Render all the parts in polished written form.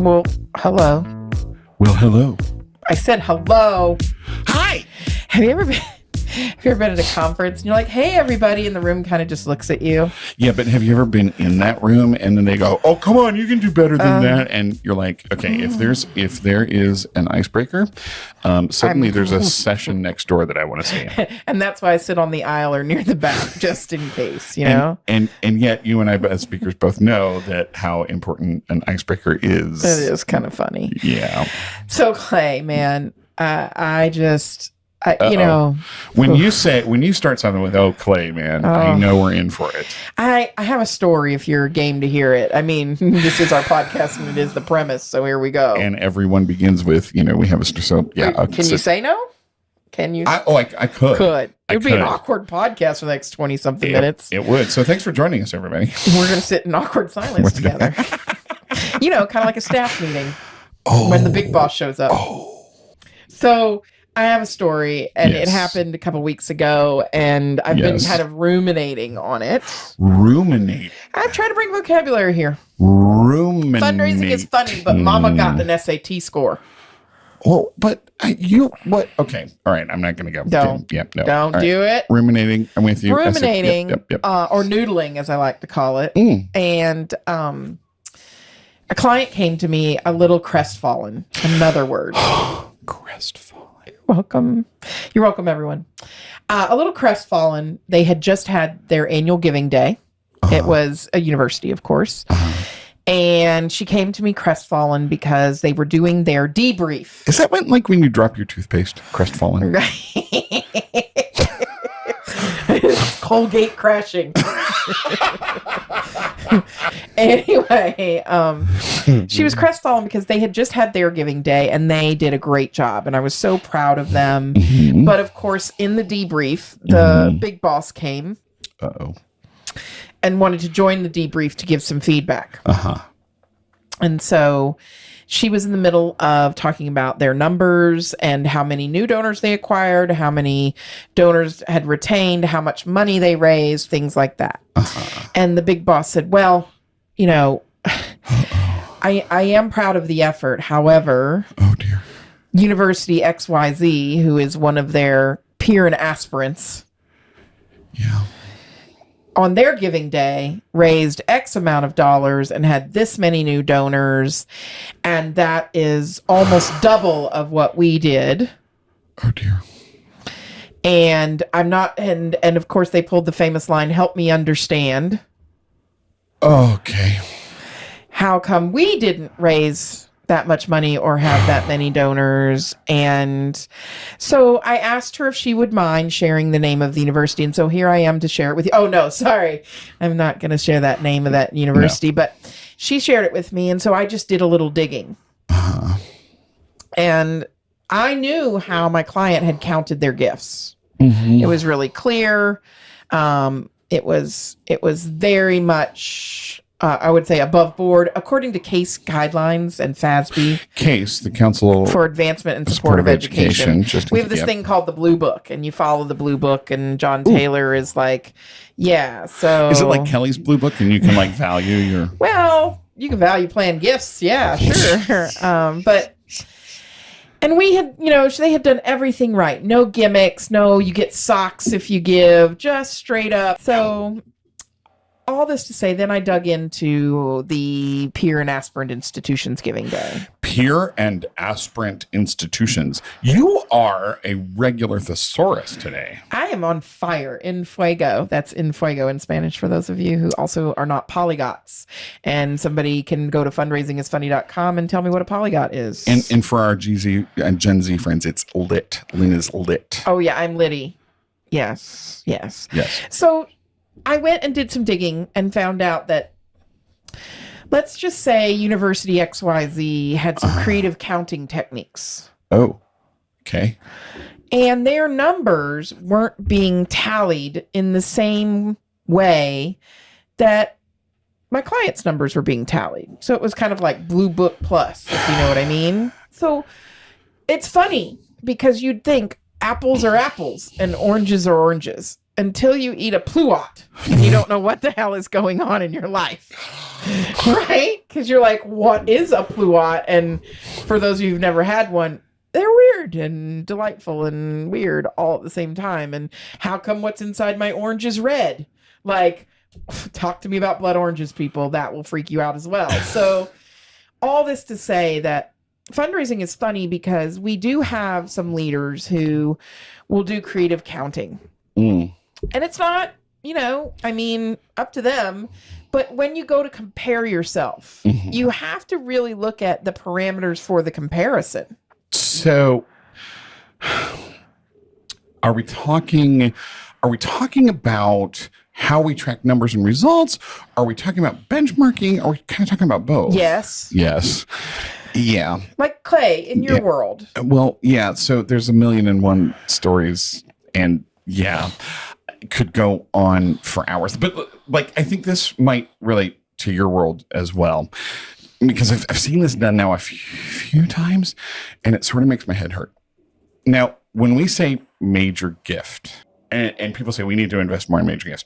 Well, hello. Well, hello. I said hello. Hi. Have you ever been at a conference and you're like, hey, everybody, and the room kind of just looks at you? Yeah, but have you ever been in that room and then they go, oh, come on, you can do better than that. And you're like, okay, if there is an icebreaker, suddenly there's a session next door that I want to stay in. And that's why I sit on the aisle or near the back, just in case, you know? And yet you and I as speakers both know that how important an icebreaker is. It is kind of funny. Yeah. So Clay, man, when you start something with, oh, Clay, man, I know we're in for it. I have a story if you're game to hear it. I mean, this is our podcast and it is the premise. So here we go. And everyone begins with, we have a, so yeah. Can you say no? Can you? I could. It would be an awkward podcast for the next 20 something minutes. It would. So thanks for joining us, everybody. We're going to sit in awkward silence together. Kind of like a staff meeting when the big boss shows up. So I have a story, and it happened a couple weeks ago, and I've been kind of ruminating on it. Ruminate. I'm trying to bring vocabulary here. Ruminate. Fundraising is funny, but Mama got an SAT score. Well, but what? Okay. All right. I'm not going to go. Don't do it. Ruminating. I'm with you. Ruminating, yep. or noodling, as I like to call it. And a client came to me a little crestfallen. Another word. Crestfallen. You're welcome, everyone. A little crestfallen. They had just had their annual giving day. It was a university, of course. And she came to me crestfallen because they were doing their debrief. Is that when you drop your toothpaste? Crestfallen? Colgate crashing. Anyway, she was crestfallen because they had just had their giving day and they did a great job. And I was so proud of them. Mm-hmm. But of course, in the debrief, the big boss came. And wanted to join the debrief to give some feedback. And so she was in the middle of talking about their numbers and how many new donors they acquired, how many donors had retained, how much money they raised, things like that. And the big boss said, well, I am proud of the effort. However, University XYZ, who is one of their peer and aspirants, on their giving day, raised X amount of dollars and had this many new donors. And that is almost double of what we did. Oh, dear. And I'm not, and of course they pulled the famous line, help me understand. Okay. How come we didn't raise that much money or have that many donors? And so I asked her if she would mind sharing the name of the university. And so here I am to share it with you. Oh, no, sorry. I'm not going to share that name of that university, but she shared it with me. And so I just did a little digging. And I knew how my client had counted their gifts. It was really clear. It was very much, I would say, above board, according to CASE guidelines and FASB. CASE, the Council for Advancement and Support of Education. We have this thing called the Blue Book, and you follow the Blue Book, and John Taylor is like, so... Is it like Kelly's Blue Book, and you can, value your... Well, you can value plan gifts, sure. And we had, they had done everything right. No gimmicks, no you get socks if you give, just straight up. So... all this to say, then I dug into the peer and aspirant institutions giving day. Peer and aspirant institutions. You are a regular thesaurus today. I am on fire. En fuego. That's en fuego in Spanish for those of you who also are not polyglots. And somebody can go to fundraisingisfunny.com and tell me what a polyglot is. And for our GZ and Gen Z friends, it's lit. Lena's lit. Oh, yeah, I'm litty. Yes. So... I went and did some digging and found out that, let's just say University XYZ had some creative counting techniques. Oh, okay. And their numbers weren't being tallied in the same way that my client's numbers were being tallied. So it was kind of like Blue Book Plus, if you know what I mean. So it's funny because you'd think apples are apples and oranges are oranges. Until you eat a pluot and you don't know what the hell is going on in your life. Right? Because you're like, what is a pluot? And for those of you who've never had one, they're weird and delightful and weird all at the same time. And how come what's inside my orange is red? Like, talk to me about blood oranges, people. That will freak you out as well. So all this to say that fundraising is funny because we do have some leaders who will do creative counting. And it's not, up to them. But when you go to compare yourself, you have to really look at the parameters for the comparison. So are we talking about how we track numbers and results? Are we talking about benchmarking? Are we kind of talking about both? Yes. Yeah. Like Clay, in your world. Well, yeah. So there's 1,000,001 stories, and could go on for hours. But I think this might relate to your world as well, because I've seen this done now a few times, and it sort of makes my head hurt. Now, when we say major gift, and people say we need to invest more in major gifts.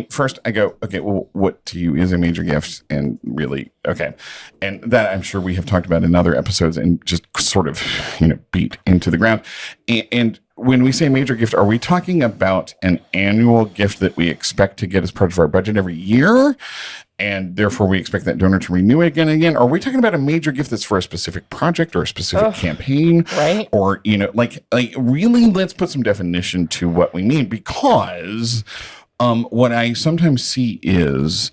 First I go, okay, well, what to you is a major gift? And really, okay. And that I'm sure we have talked about in other episodes and just sort of, beat into the ground. And when we say major gift, are we talking about an annual gift that we expect to get as part of our budget every year? And therefore we expect that donor to renew it again and again? Or are we talking about a major gift that's for a specific project or a specific campaign? Right. Or, really let's put some definition to what we mean, because what I sometimes see is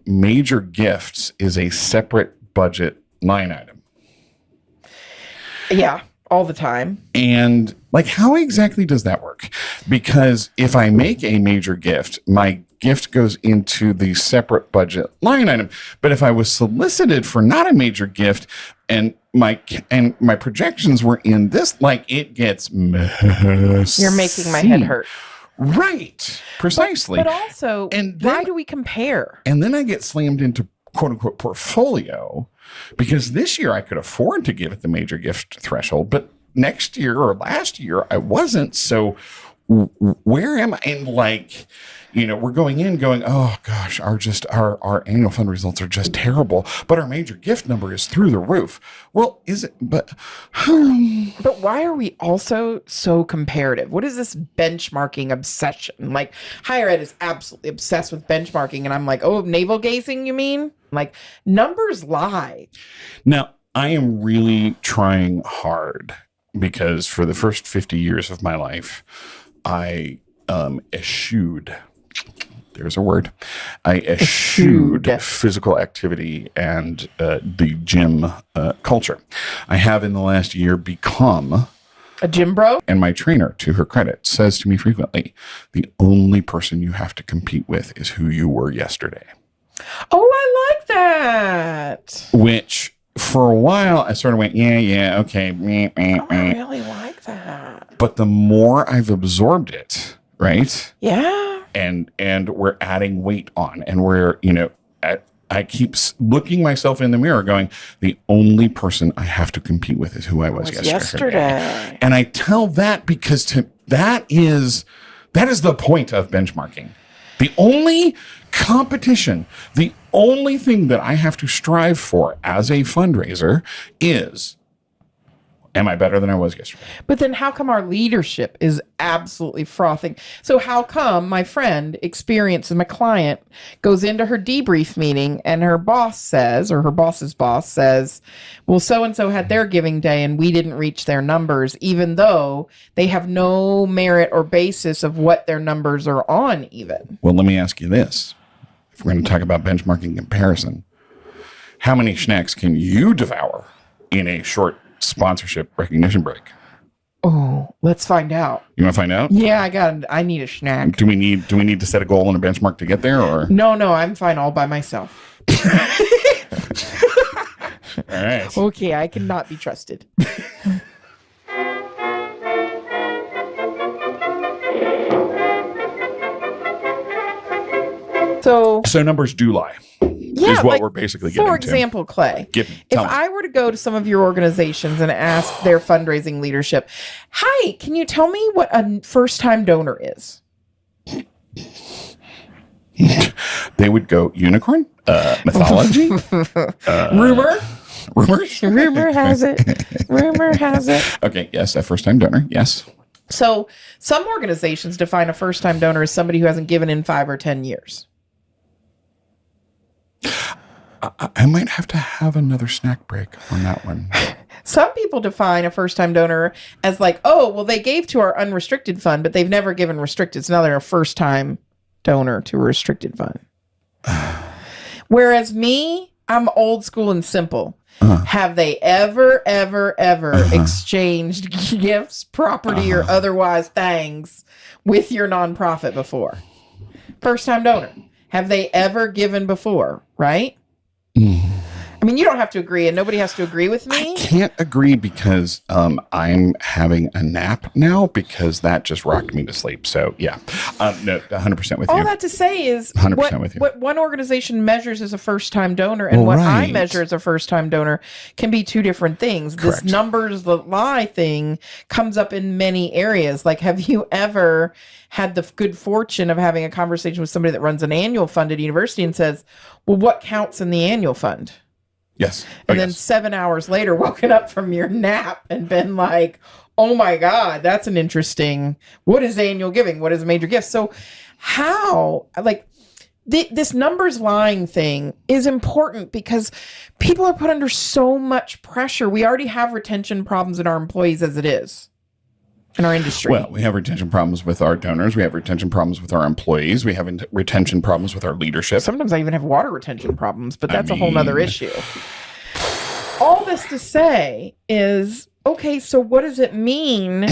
major gifts is a separate budget line item. Yeah, all the time. And how exactly does that work? Because if I make a major gift, my gift goes into the separate budget line item. But if I was solicited for not a major gift and my projections were in this, it gets messy. You're making my head hurt. Right. Precisely. But also, why do we compare? And then I get slammed into quote unquote portfolio, because this year I could afford to give it the major gift threshold, but next year or last year I wasn't. So where am I? And we're going in going, oh gosh, our annual fund results are just terrible, but our major gift number is through the roof. Well, is it? But why are we also so comparative? What is this benchmarking obsession? Higher ed is absolutely obsessed with benchmarking, and I'm like, oh, navel gazing, you mean? Numbers lie. Now, I am really trying hard, because for the first 50 years of my life, I eschewed. There's a word. I eschewed physical activity and the gym culture. I have in the last year become a gym bro. And my trainer, to her credit, says to me frequently, the only person you have to compete with is who you were yesterday. Oh, I like that. Which, for a while, I sort of went, okay. I really like that. But the more I've absorbed it, right? Yeah. And we're adding weight on, and we're, I keep looking myself in the mirror going, the only person I have to compete with is who I was yesterday. And I tell that because that is the point of benchmarking. The only competition, the only thing that I have to strive for as a fundraiser is, am I better than I was yesterday? But then how come our leadership is absolutely frothing? So how come my friend experiences, my client goes into her debrief meeting and her boss says, or her boss's boss says, well, so-and-so had their giving day and we didn't reach their numbers, even though they have no merit or basis of what their numbers are on even. Well, let me ask you this. If we're going to talk about benchmarking comparison, how many snacks can you devour in a short sponsorship recognition break? Oh, let's find out. You want to find out? Yeah, I need a snack. Do we need to set a goal and a benchmark to get there, or? No, I'm fine all by myself. All right. Okay, I cannot be trusted. So numbers do lie. Yeah, is what we're basically getting to. For example, Clay, if I were to go to some of your organizations and ask their fundraising leadership, hi, can you tell me what a first-time donor is? They would go unicorn, Mythology? Rumors? Rumor has it. Rumor has it. Okay, yes, a first-time donor, yes. So some organizations define a first-time donor as somebody who hasn't given in 5 or 10 years. I might have to have another snack break on that one. Some people define a first-time donor as like, oh, well, they gave to our unrestricted fund, but they've never given restricted. So now they're a first-time donor to a restricted fund. Whereas me, I'm old school and simple. Have they ever exchanged gifts, property, or otherwise things with your nonprofit before? First-time donor. Have they ever given before, right? I mean, you don't have to agree, and nobody has to agree with me. I can't agree because I'm having a nap now because that just rocked me to sleep. So, yeah. No, 100% with you. All that to say is 100% with you. What one organization measures as a first-time donor and what I measure as a first-time donor can be two different things. Correct. This numbers that lie thing comes up in many areas. Like, have you ever had the good fortune of having a conversation with somebody that runs an annual fund at a university and says, well, what counts in the annual fund? Yes. And then 7 hours later, woken up from your nap and been like, oh my God, that's an interesting, what is annual giving? What is a major gift? So how, like, this numbers lying thing is important because people are put under so much pressure. We already have retention problems in our employees as it is. In our industry. Well, we have retention problems with our donors. We have retention problems with our employees. We have retention problems with our leadership. Sometimes I even have water retention problems, but that's a whole nother issue. All this to say is, okay, so what does it mean?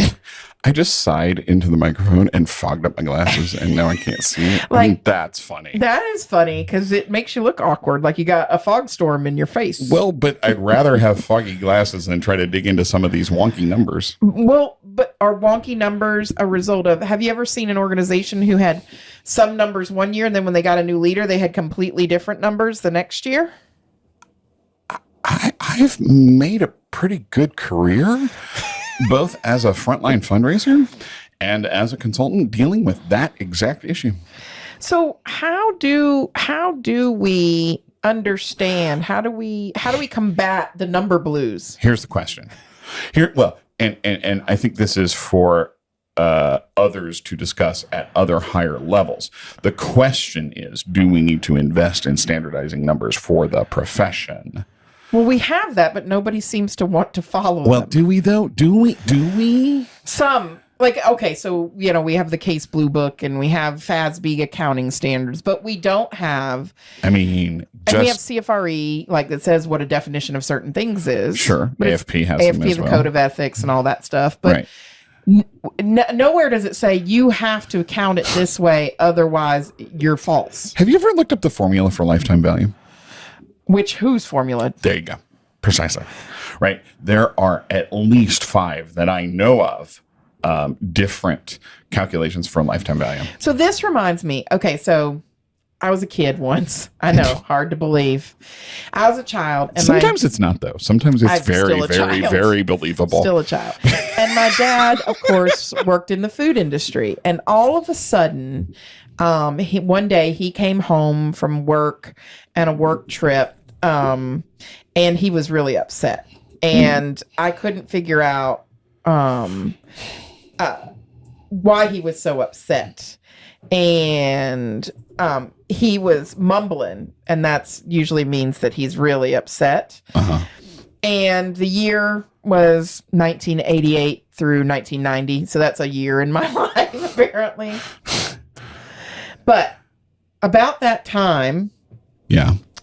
I just sighed into the microphone and fogged up my glasses, and now I can't see it. Like, I mean, that's funny. That is funny because it makes you look awkward, like you got a fog storm in your face. Well, but I'd rather have foggy glasses than try to dig into some of these wonky numbers. Well, but are wonky numbers a result of, have you ever seen an organization who had some numbers one year and then when they got a new leader, they had completely different numbers the next year? I've made a pretty good career, both as a frontline fundraiser and as a consultant dealing with that exact issue. So how do we understand, how do we combat the number blues? Here's the question. And I think this is for others to discuss at other higher levels. The question is, do we need to invest in standardizing numbers for the profession? Well, we have that, but nobody seems to want to follow Well, them. do we though? Do we? Some. Like, okay, so, we have the Case Blue Book and we have FASB accounting standards, but we don't have... and we have CFRE, like, that says what a definition of certain things is. Sure, AFP has them as the well. Code of Ethics and all that stuff, but nowhere does it say you have to count it this way, otherwise you're false. Have you ever looked up the formula for lifetime value? Whose formula? There you go. Precisely. Right. There are at least 5 that I know of different calculations for lifetime value. So this reminds me. Okay, so I was a kid once. I know, hard to believe. I was a child. And sometimes it's not, though. Sometimes it's very, very, very believable. Still a child. And my dad, of course, worked in the food industry. And all of a sudden, one day he came home from work and a work trip, and he was really upset. And I couldn't figure out why he was so upset. And he was mumbling, and that's usually means that he's really upset. And the year was 1988 through 1990, so that's a year in my life, apparently. But about that time,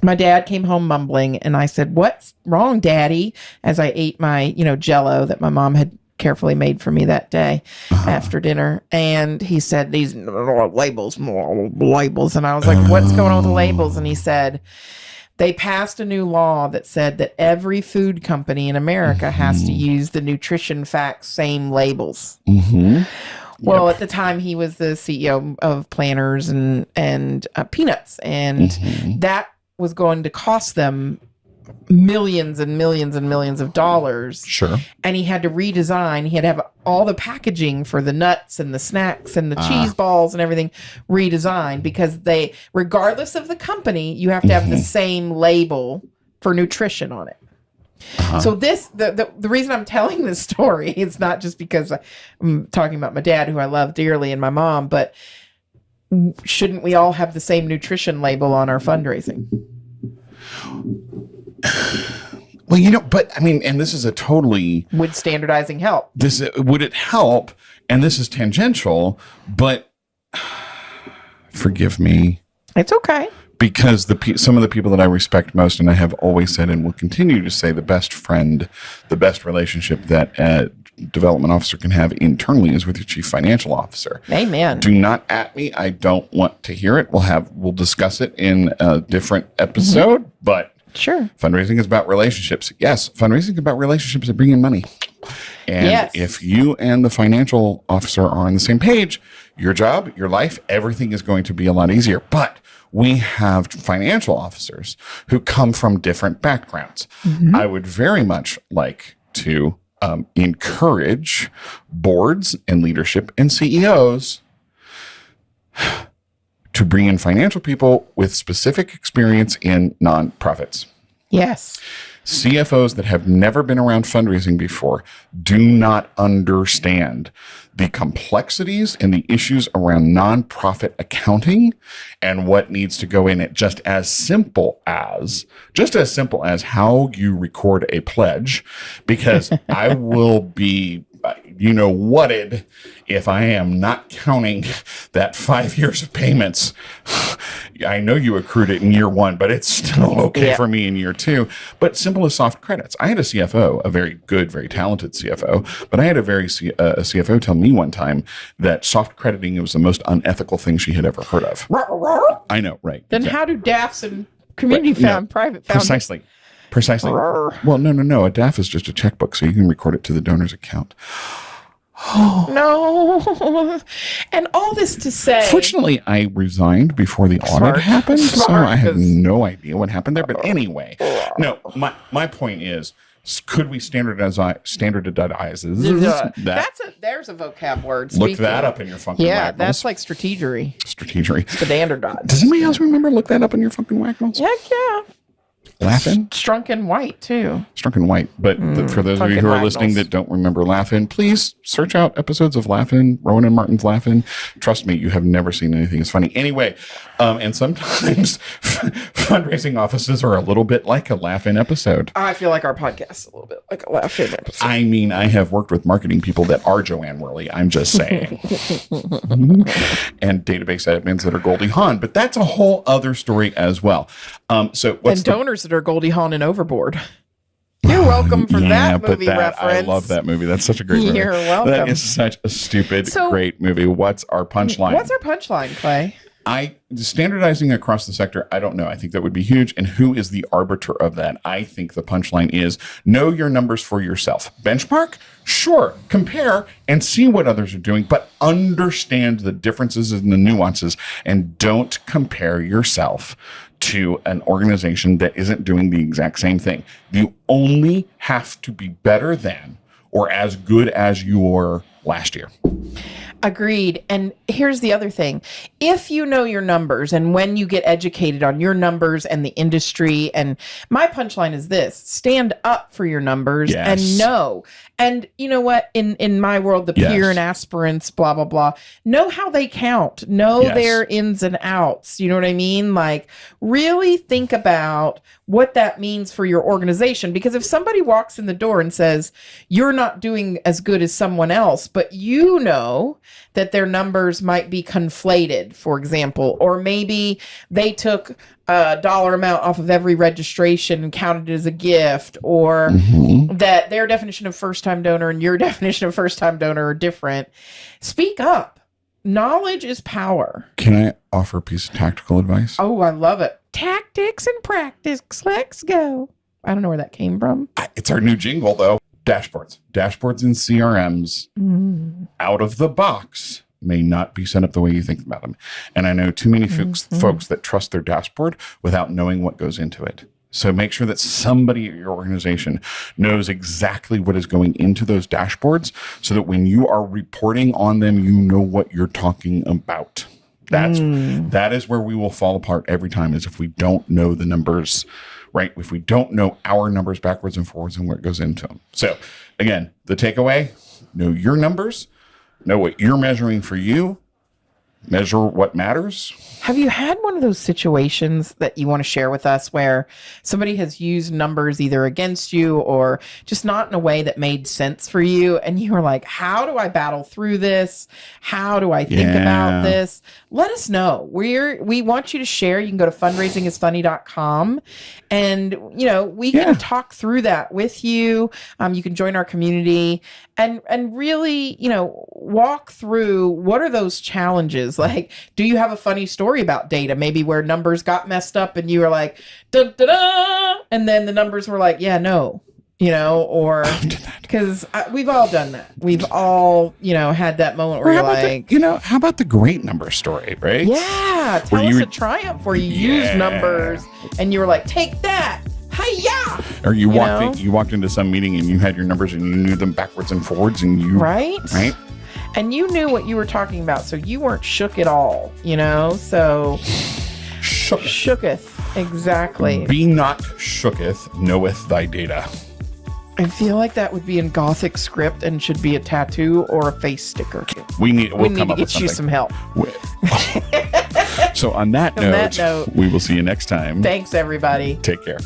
my dad came home mumbling, and I said, "What's wrong, Daddy?" As I ate my, Jell-O that my mom had carefully made for me that day after dinner. And he said, "These labels. And I was like, "What's going on with the labels?" And he said, they passed a new law that said that every food company in America has to use the nutrition facts same labels. Well, at the time, he was the CEO of Planters and Peanuts, and that was going to cost them millions and millions and millions of dollars. Sure. And he had to redesign. He had to have all the packaging for the nuts and the snacks and the cheese balls and everything redesigned because regardless of the company, you have to have the same label for nutrition on it. So the reason I'm telling this story is not just because I'm talking about my dad, who I love dearly, and my mom, but shouldn't we all have the same nutrition label on our fundraising? Well, but I mean, and this is a totally... Would standardizing help? Would it help? And this is tangential, but forgive me. It's okay. Because some of the people that I respect most, and I have always said and will continue to say, the best friend, the best relationship that a development officer can have internally is with your chief financial officer. Amen. Do not at me. I don't want to hear it. We'll discuss it in a different episode, but sure. Fundraising is about relationships. Yes, fundraising is about relationships and bringing money. And if you and the financial officer are on the same page, your job, your life, everything is going to be a lot easier. But we have financial officers who come from different backgrounds. I would very much like to encourage boards and leadership and CEOs to bring in financial people with specific experience in nonprofits. Yes. CFOs that have never been around fundraising before do not understand the complexities and the issues around nonprofit accounting and what needs to go in it. Just as simple as how you record a pledge, because I will be, whatted if I am not counting that 5 years of payments. I know you accrued it in year one, but it's still okay for me in year two. But simple as soft credits. I had a CFO, a very good, very talented CFO, but I had a CFO tell me one time that soft crediting was the most unethical thing she had ever heard of. I know, right. Then how do DAFs and community private foundations? Precisely. Well, no. A DAF is just a checkbook, so you can record it to the donor's account. No. And all this to say... Fortunately, I resigned before the audit happened, so I have no idea what happened there. But anyway, no, my point is, could we standardize that? There's a vocab word. Look that up in your Funkin' Wagnalls. That's like strategery. Standardized. Does anybody else remember? Look that up in your Funkin' Wagnalls. Heck yeah. Laugh-In? Strunken White, too. Strunken White. But for those of you who are listening that don't remember Laugh-In, please search out episodes of Laugh-In, Rowan and Martin's Laugh-In. Trust me, you have never seen anything as funny. Anyway, and sometimes fundraising offices are a little bit like a Laugh-In episode. I feel like our podcast is a little bit like a Laugh-In episode. I mean, I have worked with marketing people that are Joanne Worley. I'm just saying. And database admins that are Goldie Hawn. But that's a whole other story as well. Donors that are Goldie Hawn and Overboard. You're welcome for that movie reference. I love that movie. That's such a great movie. You're welcome. That is such a stupid, great movie. What's our punchline? What's our punchline, Clay? Standardizing across the sector, I don't know. I think that would be huge. And who is the arbiter of that? I think the punchline is know your numbers for yourself. Benchmark? Sure. Compare and see what others are doing, but understand the differences and the nuances, and don't compare yourself to an organization that isn't doing the exact same thing. You only have to be better than or as good as you were last year. Agreed. And here's the other thing. If you know your numbers and when you get educated on your numbers and the industry, and my punchline is this, stand up for your numbers and know. And you know what? In my world, the peer and aspirants, blah, blah, blah, know how they count, know their ins and outs. You know what I mean? Like really think about what that means for your organization. Because if somebody walks in the door and says, you're not doing as good as someone else, but you know that their numbers might be conflated, for example, or maybe they took a dollar amount off of every registration and counted it as a gift, or that their definition of first-time donor and your definition of first-time donor are different. Speak up. Knowledge is power. Can I offer a piece of tactical advice? Oh, I love it. Tactics and practice. Let's go. I don't know where that came from. It's our new jingle, though. Dashboards and CRMs out of the box may not be set up the way you think about them. And I know too many folks that trust their dashboard without knowing what goes into it. So make sure that somebody at your organization knows exactly what is going into those dashboards so that when you are reporting on them, you know what you're talking about. That is where we will fall apart every time, is if we don't know the numbers, right? If we don't know our numbers backwards and forwards and what goes into them. So again, the takeaway, know your numbers, know what you're measuring for you, measure what matters. Have you had one of those situations that you want to share with us where somebody has used numbers either against you or just not in a way that made sense for you? And you were like, how do I battle through this? How do I think about this? Let us know. We want you to share. You can go to fundraisingisfunny.com and, you know, we can talk through that with you. You can join our community and really, you know, walk through what are those challenges? Like, do you have a funny story about data, maybe where numbers got messed up and you were like, da, da, da, and then the numbers were like, yeah, no, you know, or because we've all done that. We've all, you know, had that moment where you're like, how about the great number story, right? Yeah. Tell us a triumph where you used numbers and you were like, take that. Hi-ya! Or you walked into some meeting and you had your numbers and you knew them backwards and forwards and you right. And you knew what you were talking about, so you weren't shook at all, you know? So shooketh, exactly. Be not shooketh, knoweth thy data. I feel like that would be in Gothic script and should be a tattoo or a face sticker. We need to get you some help. So on that note, we will see you next time. Thanks, everybody. Take care.